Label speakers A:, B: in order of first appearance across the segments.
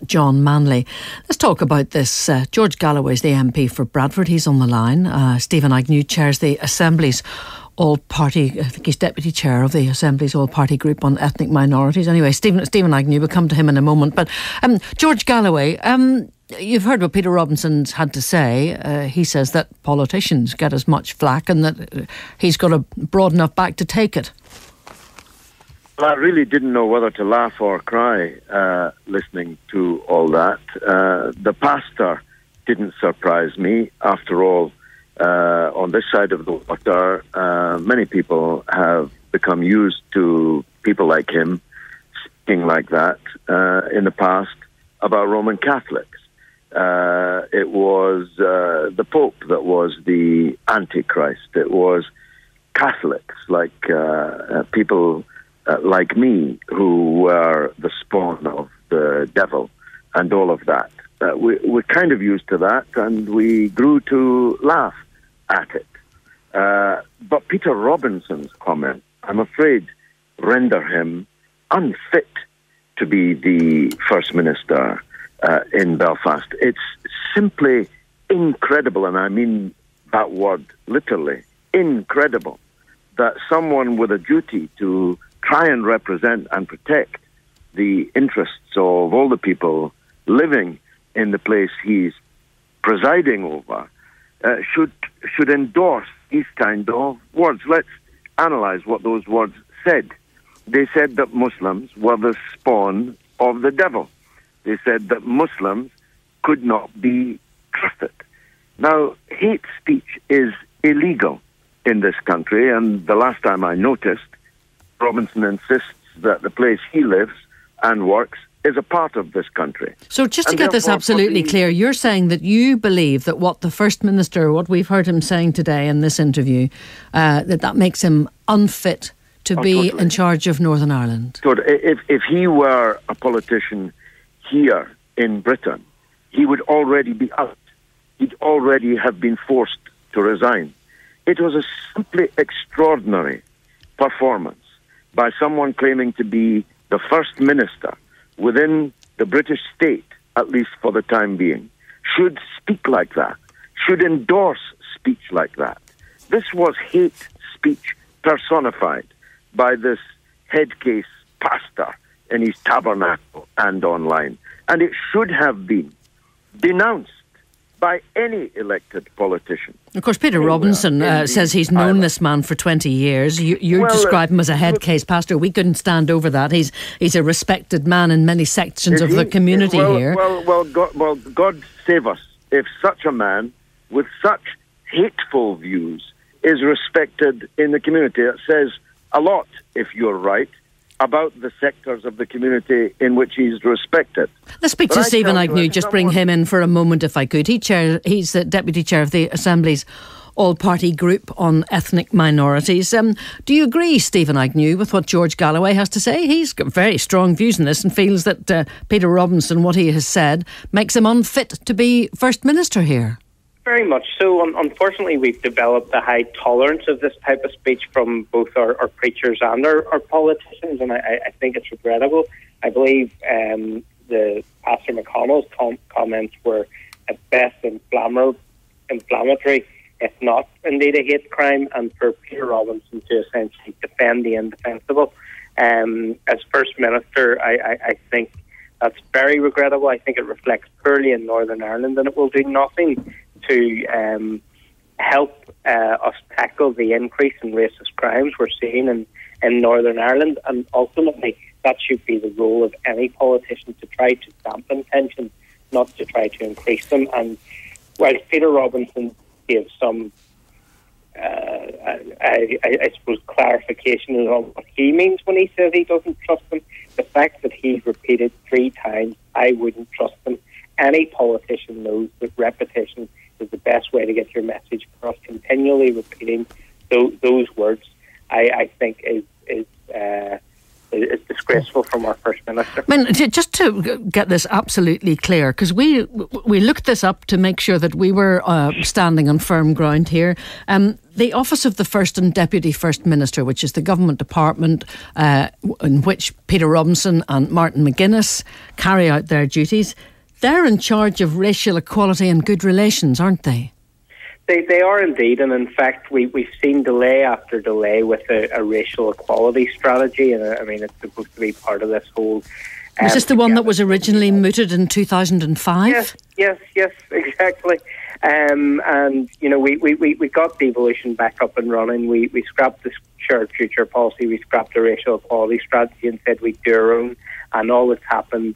A: John Manley. Let's talk about this. George Galloway's the MP for Bradford. He's on the line. Stephen Agnew chairs the Assembly's all-party, I think he's deputy chair of the Assembly's all-party group on ethnic minorities. Anyway, Stephen Agnew, we'll come to him in a moment. But George Galloway, you've heard what Peter Robinson's had to say. He says that politicians get as much flack and that he's got a broad enough back to take it.
B: Well, I really didn't know whether to laugh or cry listening to all that. The pastor didn't surprise me. After all, on this side of the water, many people have become used to people like him speaking like that in the past about Roman Catholics. It was the Pope that was the Antichrist. It was Catholics, like people like me, who were the spawn of the devil and all of that. We're kind of used to that, and we grew to laugh at it. But Peter Robinson's comment, I'm afraid, render him unfit to be the First Minister in Belfast. It's simply incredible, and I mean that word literally, incredible, that someone with a duty to try and represent and protect the interests of all the people living in the place he's presiding over should endorse these kind of words. Let's analyse what those words said. They said that Muslims were the spawn of the devil. They said that Muslims could not be trusted. Now, hate speech is illegal in this country, and the last time I noticed, Robinson insists that the place he lives and works is a part of this country.
A: So just to get this absolutely clear, you're saying that you believe that what the First Minister, what we've heard him saying today in this interview, that makes him unfit to be
B: totally
A: in charge of Northern Ireland?
B: If he were a politician here in Britain, he would already be out. He'd already have been forced to resign. It was a simply extraordinary performance by someone claiming to be the First Minister within the British state, at least for the time being, should speak like that, should endorse speech like that. This was hate speech personified by this head case pastor in his tabernacle and online. And it should have been denounced by any elected politician.
A: Of course, Peter Robinson says he's known this man for 20 years. You describe him as a head case pastor. We couldn't stand over that. He's a respected man in many sections of the community here.
B: God save us if such a man with such hateful views is respected in the community. It says a lot, if you're right, about the sectors of the community in which he's respected.
A: Let's speak to Stephen Agnew, just bring him in for a moment if I could. He's the Deputy Chair of the Assembly's all-party group on ethnic minorities. Do you agree, Stephen Agnew, with what George Galloway has to say? He's got very strong views on this and feels that Peter Robinson, what he has said, makes him unfit to be First Minister here.
C: Very much so. Unfortunately, we've developed a high tolerance of this type of speech from both our preachers and our politicians, and I think it's regrettable. I believe the Pastor McConnell's comments were at best inflammatory, if not indeed a hate crime, and for Peter Robinson to essentially defend the indefensible. As First Minister, I think that's very regrettable. I think it reflects poorly in Northern Ireland, and it will do nothing to help us tackle the increase in racist crimes we're seeing in Northern Ireland. And ultimately, that should be the role of any politician, to try to dampen tension, not to try to increase them. And while Peter Robinson gave some, I suppose, clarification on what he means when he says he doesn't trust them, the fact that he repeated 3 times, I wouldn't trust them. Any politician knows that repetition is the best way to get your message across. Continually repeating those words, I think is is disgraceful from our First Minister.
A: I mean, just to get this absolutely clear, because we looked this up to make sure that we were standing on firm ground here. The Office of the First and Deputy First Minister, which is the government department in which Peter Robinson and Martin McGuinness carry out their duties, they're in charge of racial equality and good relations, aren't they?
C: They are indeed, and in fact, we've seen delay after delay with a racial equality strategy, and I mean, it's supposed to be part of this whole...
A: Was this the one that was originally mooted in 2005?
C: Yes, exactly. And, you know, we got devolution back up and running. We scrapped the shared future policy, we scrapped the racial equality strategy and said we'd do our own, and all that's happened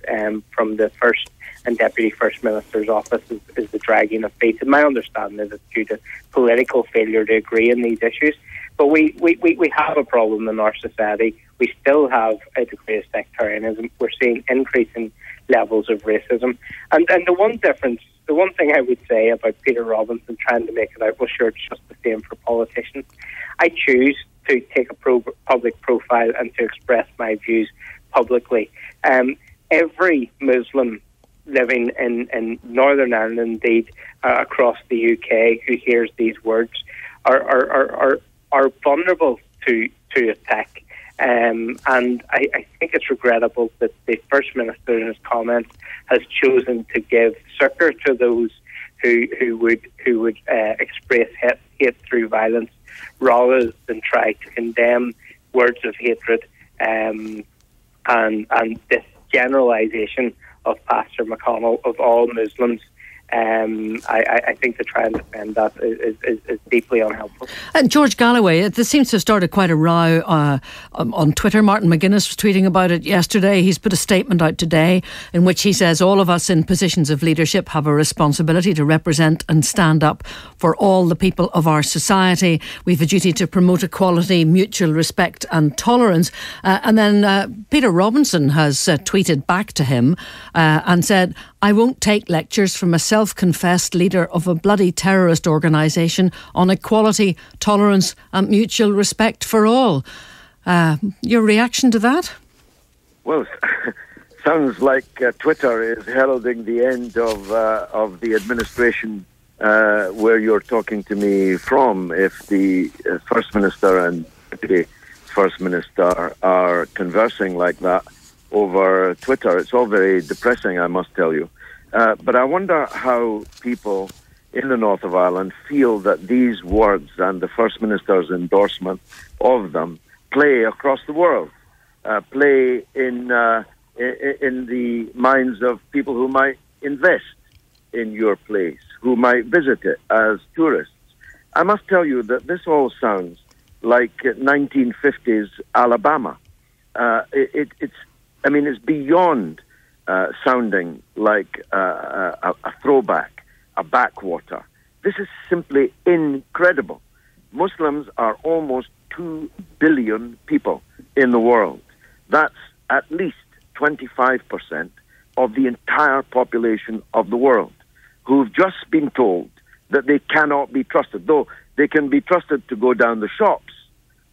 C: from the First and Deputy First Minister's office is the dragging of feet. And my understanding is it's due to political failure to agree on these issues. But we have a problem in our society. We still have a degree of sectarianism. We're seeing increasing levels of racism. And the one difference, the one thing I would say about Peter Robinson trying to make it out, well, sure, it's just the same for politicians. I choose to take a public profile and to express my views publicly. Every Muslim living in Northern Ireland, indeed across the UK, who hears these words are vulnerable to attack. And I think it's regrettable that the First Minister in his comments has chosen to give succour to those who would express hate through violence, rather than try to condemn words of hatred and this generalisation of Pastor McConnell of all Muslims. I think to try and defend that is deeply unhelpful. And
A: George Galloway, this seems to have started quite a row on Twitter. Martin McGuinness was tweeting about it yesterday. He's put a statement out today in which he says all of us in positions of leadership have a responsibility to represent and stand up for all the people of our society. We've a duty to promote equality, mutual respect and tolerance. And then Peter Robinson has tweeted back to him and said, I won't take lectures from a self-confessed leader of a bloody terrorist organisation on equality, tolerance and mutual respect for all. Your reaction to that?
B: Well, sounds like Twitter is heralding the end of the administration where you're talking to me from. If the First Minister and Deputy First Minister are conversing like that over Twitter, it's all very depressing, I must tell you. But I wonder how people in the north of Ireland feel that these words and the First Minister's endorsement of them play across the world, play in the minds of people who might invest in your place, who might visit it as tourists. I must tell you that this all sounds like 1950s Alabama. It's beyond sounding like a throwback, a backwater. This is simply incredible. Muslims are almost 2 billion people in the world. That's at least 25% of the entire population of the world, who've just been told that they cannot be trusted, though they can be trusted to go down the shops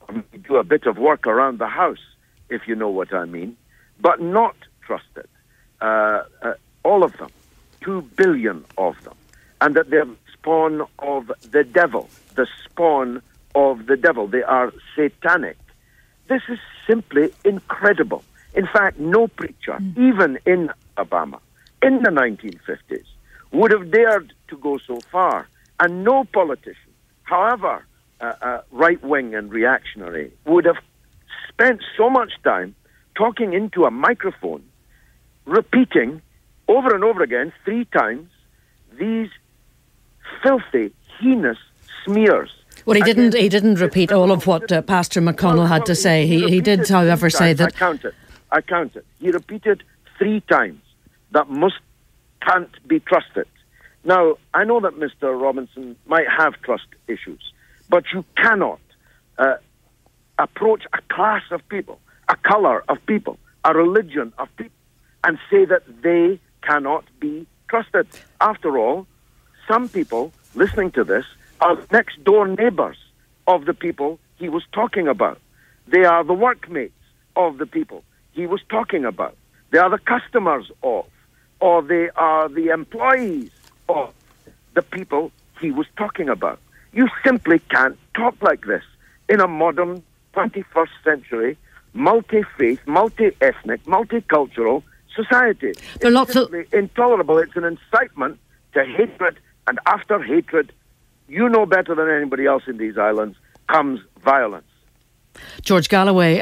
B: or do a bit of work around the house, if you know what I mean, but not trusted. All of them, 2 billion of them, and that they're spawn of the devil, the spawn of the devil. They are satanic. This is simply incredible. In fact, no preacher, even in Alabama, in the 1950s, would have dared to go so far, and no politician, however right-wing and reactionary, would have spent so much time talking into a microphone, repeating over and over again 3 times these filthy, heinous smears.
A: Well, he didn't repeat all of what Pastor McConnell had to say. He did, however, say that...
B: I counted. He repeated 3 times that can't be trusted. Now, I know that Mr. Robinson might have trust issues, but you cannot approach a class of people, a colour of people, a religion of people, and say that they cannot be trusted. After all, some people listening to this are next-door neighbours of the people he was talking about. They are the workmates of the people he was talking about. They are the customers of, or they are the employees of the people he was talking about. You simply can't talk like this in a modern 21st century, multi-faith, multi-ethnic, multicultural society.
A: There are lots
B: simply intolerable. It's an incitement to hatred, and after hatred, you know better than anybody else in these islands, comes violence.
A: George Galloway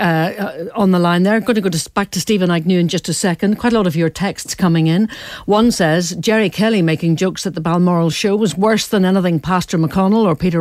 A: on the line there. Going to go back to Stephen Agnew in just a second. Quite a lot of your texts coming in. One says, Jerry Kelly making jokes at the Balmoral show was worse than anything Pastor McConnell or Peter